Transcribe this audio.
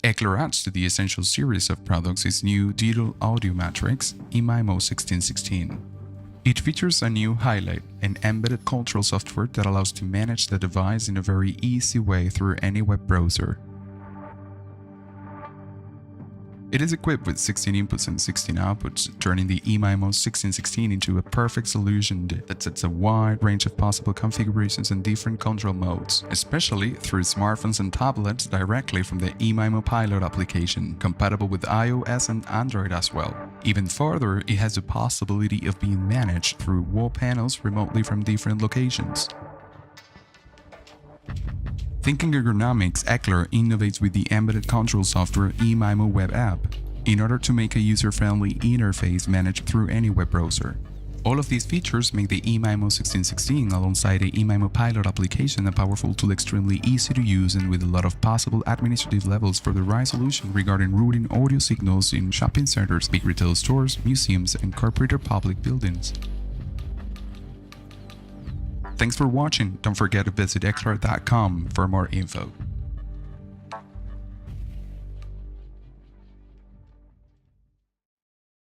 ECLER adds to the Essentials series of products its new digital audio matrix, eMIMO1616. It features a new highlight, an embedded control software that allows to manage the device in a very easy way through any web browser. It is equipped with 16 inputs and 16 outputs, turning the eMIMO1616 into a perfect solution that sets a wide range of possible configurations and different control modes, especially through smartphones and tablets directly from the eMIMO Pilot application, compatible with iOS and Android as well. Even further, it has the possibility of being managed through wall panels remotely from different locations. Thinking ergonomics, ECLER innovates with the embedded control software eMIMO web app in order to make a user-friendly interface managed through any web browser. All of these features make the eMIMO1616 alongside the eMIMO Pilot application a powerful tool extremely easy to use and with a lot of possible administrative levels for the right solution regarding routing audio signals in shopping centers, big retail stores, museums, and corporate or public buildings. Thanks for watching. Don't forget to visit ECLER.com for more info.